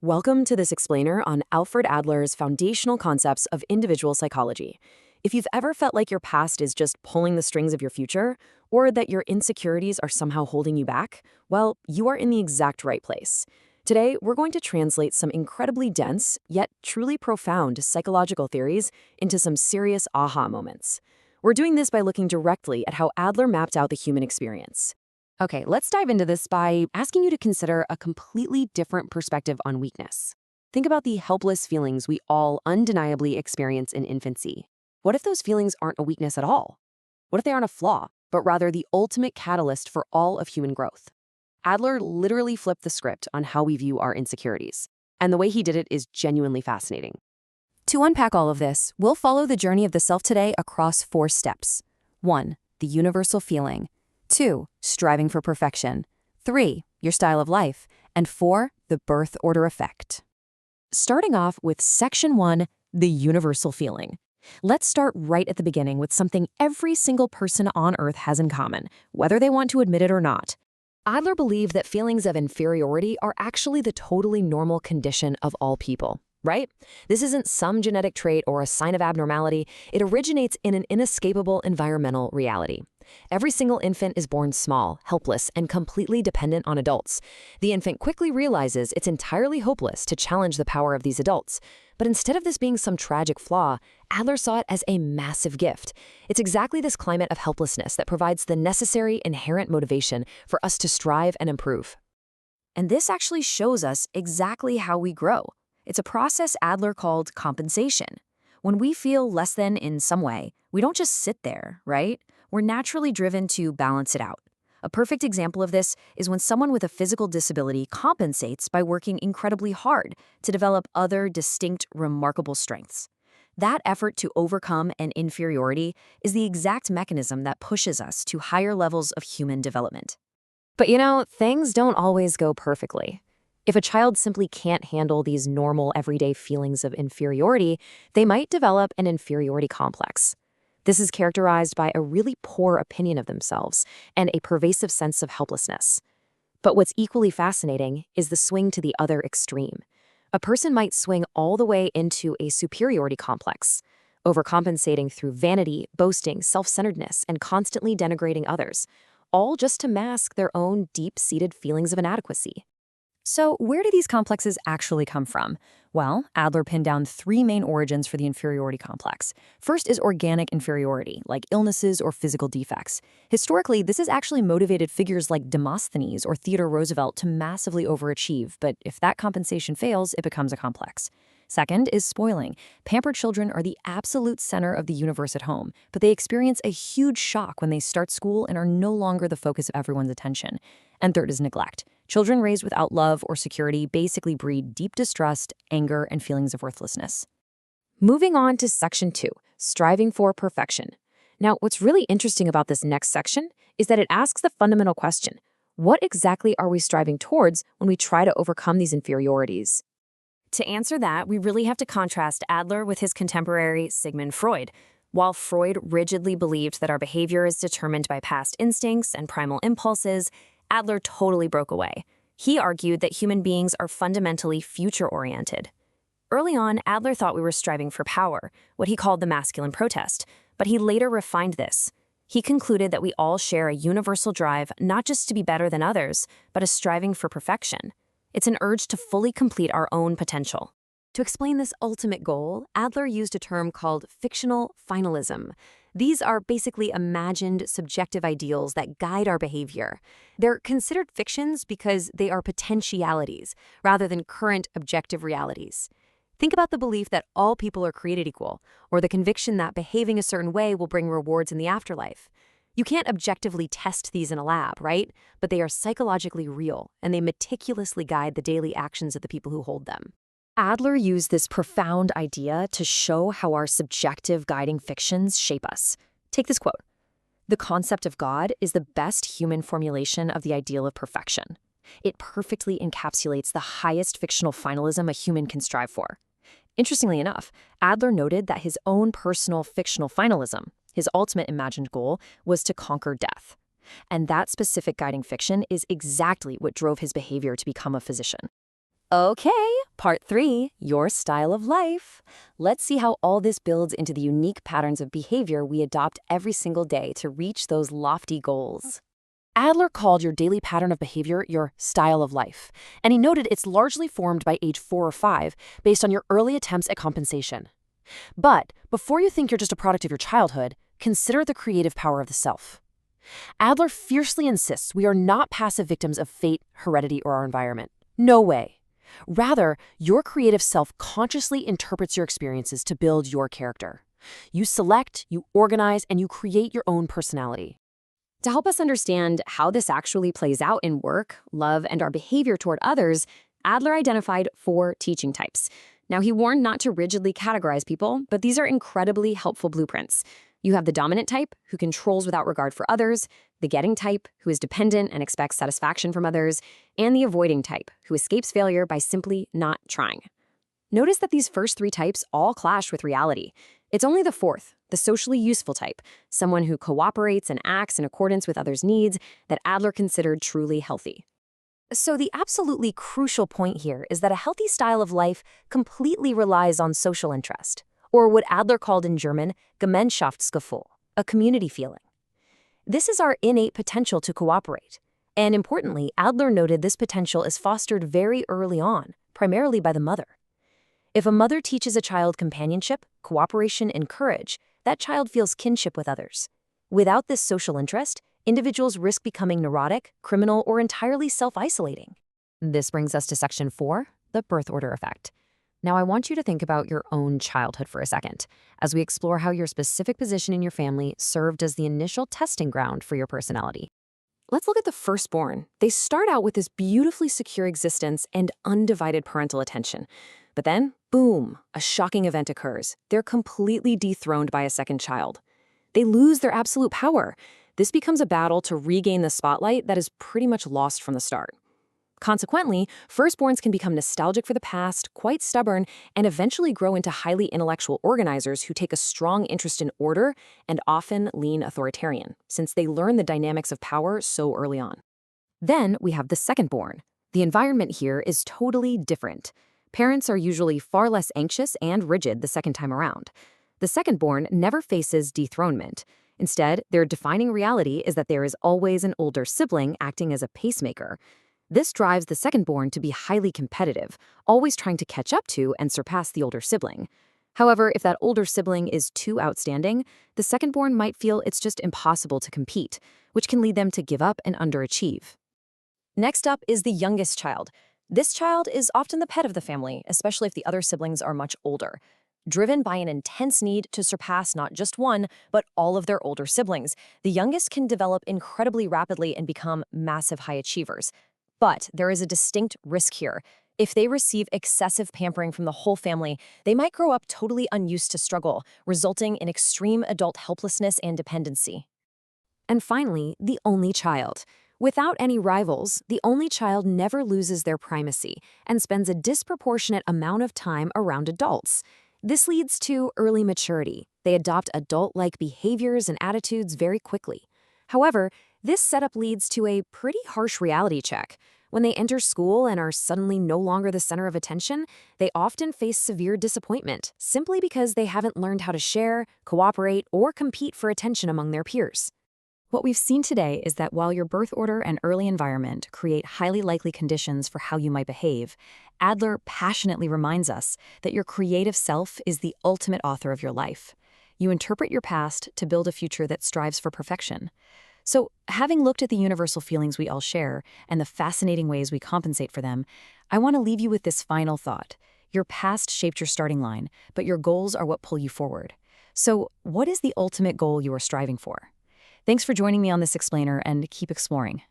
Welcome to this explainer on Alfred Adler's foundational concepts of individual psychology. If you've ever felt like your past is just pulling the strings of your future, or that your insecurities are somehow holding you back, well, you are in the exact right place. Today, we're going to translate some incredibly dense, yet truly profound psychological theories into some serious aha moments. We're doing this by looking directly at how Adler mapped out the human experience. Okay, let's dive into this by asking you to consider a completely different perspective on weakness. Think about the helpless feelings we all undeniably experience in infancy. What if those feelings aren't a weakness at all? What if they aren't a flaw, but rather the ultimate catalyst for all of human growth? Adler literally flipped the script on how we view our insecurities, and the way he did it is genuinely fascinating. To unpack all of this, we'll follow the journey of the self today across 4 steps. 1. The universal feeling. 2. Striving for perfection. 3. Your style of life. And 4. The birth order effect. Starting off with Section 1, the universal feeling. Let's start right at the beginning with something every single person on Earth has in common, whether they want to admit it or not. Adler believed that feelings of inferiority are actually the totally normal condition of all people, right? This isn't some genetic trait or a sign of abnormality. It originates in an inescapable environmental reality. Every single infant is born small, helpless, and completely dependent on adults. The infant quickly realizes it's entirely hopeless to challenge the power of these adults. But instead of this being some tragic flaw, Adler saw it as a massive gift. It's exactly this climate of helplessness that provides the necessary inherent motivation for us to strive and improve. And this actually shows us exactly how we grow. It's a process Adler called compensation. When we feel less than in some way, we don't just sit there, right? We're naturally driven to balance it out. A perfect example of this is when someone with a physical disability compensates by working incredibly hard to develop other distinct, remarkable strengths. That effort to overcome an inferiority is the exact mechanism that pushes us to higher levels of human development. But things don't always go perfectly. If a child simply can't handle these normal, everyday feelings of inferiority, they might develop an inferiority complex. This is characterized by a really poor opinion of themselves and a pervasive sense of helplessness. But what's equally fascinating is the swing to the other extreme. A person might swing all the way into a superiority complex, overcompensating through vanity, boasting, self-centeredness, and constantly denigrating others, all just to mask their own deep-seated feelings of inadequacy. So where do these complexes actually come from? Well, Adler pinned down 3 main origins for the inferiority complex. First is organic inferiority, like illnesses or physical defects. Historically, this has actually motivated figures like Demosthenes or Theodore Roosevelt to massively overachieve, but if that compensation fails, it becomes a complex. Second is spoiling. Pampered children are the absolute center of the universe at home, but they experience a huge shock when they start school and are no longer the focus of everyone's attention. And third is neglect. Children raised without love or security basically breed deep distrust, anger, and feelings of worthlessness. Moving on to Section 2, striving for perfection. Now, what's really interesting about this next section is that it asks the fundamental question: what exactly are we striving towards when we try to overcome these inferiorities? To answer that, we really have to contrast Adler with his contemporary Sigmund Freud. While Freud rigidly believed that our behavior is determined by past instincts and primal impulses, Adler totally broke away. He argued that human beings are fundamentally future-oriented. Early on, Adler thought we were striving for power, what he called the masculine protest, but he later refined this. He concluded that we all share a universal drive not just to be better than others, but a striving for perfection. It's an urge to fully complete our own potential. To explain this ultimate goal, Adler used a term called fictional finalism. These are basically imagined, subjective ideals that guide our behavior. They're considered fictions because they are potentialities, rather than current objective realities. Think about the belief that all people are created equal, or the conviction that behaving a certain way will bring rewards in the afterlife. You can't objectively test these in a lab, right? But they are psychologically real, and they meticulously guide the daily actions of the people who hold them. Adler used this profound idea to show how our subjective guiding fictions shape us. Take this quote: "The concept of God is the best human formulation of the ideal of perfection. It perfectly encapsulates the highest fictional finalism a human can strive for." Interestingly enough, Adler noted that his own personal fictional finalism, his ultimate imagined goal, was to conquer death. And that specific guiding fiction is exactly what drove his behavior to become a physician. Okay, part 3, your style of life. Let's see how all this builds into the unique patterns of behavior we adopt every single day to reach those lofty goals. Adler called your daily pattern of behavior your style of life, and he noted it's largely formed by age 4 or 5 based on your early attempts at compensation. But before you think you're just a product of your childhood, consider the creative power of the self. Adler fiercely insists we are not passive victims of fate, heredity, or our environment. No way. Rather, your creative self consciously interprets your experiences to build your character. You select, you organize, and you create your own personality. To help us understand how this actually plays out in work, love, and our behavior toward others, Adler identified 4 teaching types. Now, he warned not to rigidly categorize people, but these are incredibly helpful blueprints. You have the dominant type, who controls without regard for others, the getting type, who is dependent and expects satisfaction from others, and the avoiding type, who escapes failure by simply not trying. Notice that these first 3 types all clash with reality. It's only the 4th, the socially useful type, someone who cooperates and acts in accordance with others' needs, that Adler considered truly healthy. So the absolutely crucial point here is that a healthy style of life completely relies on social interest, or what Adler called in German Gemeinschaftsgefühl, a community feeling. This is our innate potential to cooperate. And importantly, Adler noted this potential is fostered very early on, primarily by the mother. If a mother teaches a child companionship, cooperation, and courage, that child feels kinship with others. Without this social interest, individuals risk becoming neurotic, criminal, or entirely self-isolating. This brings us to section 4, the birth order effect. Now I want you to think about your own childhood for a second, as we explore how your specific position in your family served as the initial testing ground for your personality. Let's look at the firstborn. They start out with this beautifully secure existence and undivided parental attention. But then, boom, a shocking event occurs. They're completely dethroned by a second child. They lose their absolute power. This becomes a battle to regain the spotlight that is pretty much lost from the start. Consequently, firstborns can become nostalgic for the past, quite stubborn, and eventually grow into highly intellectual organizers who take a strong interest in order and often lean authoritarian, since they learn the dynamics of power so early on. Then we have the secondborn. The environment here is totally different. Parents are usually far less anxious and rigid the second time around. The secondborn never faces dethronement. Instead, their defining reality is that there is always an older sibling acting as a pacemaker. This drives the secondborn to be highly competitive, always trying to catch up to and surpass the older sibling. However, if that older sibling is too outstanding, the secondborn might feel it's just impossible to compete, which can lead them to give up and underachieve. Next up is the youngest child. This child is often the pet of the family, especially if the other siblings are much older. Driven by an intense need to surpass not just one, but all of their older siblings, the youngest can develop incredibly rapidly and become massive high achievers. But there is a distinct risk here. If they receive excessive pampering from the whole family, they might grow up totally unused to struggle, resulting in extreme adult helplessness and dependency. And finally, the only child. Without any rivals, the only child never loses their primacy and spends a disproportionate amount of time around adults. This leads to early maturity. They adopt adult-like behaviors and attitudes very quickly. However, this setup leads to a pretty harsh reality check. When they enter school and are suddenly no longer the center of attention, they often face severe disappointment, simply because they haven't learned how to share, cooperate, or compete for attention among their peers. What we've seen today is that while your birth order and early environment create highly likely conditions for how you might behave, Adler passionately reminds us that your creative self is the ultimate author of your life. You interpret your past to build a future that strives for perfection. So, having looked at the universal feelings we all share and the fascinating ways we compensate for them, I want to leave you with this final thought. Your past shaped your starting line, but your goals are what pull you forward. So, what is the ultimate goal you are striving for? Thanks for joining me on this explainer, and keep exploring.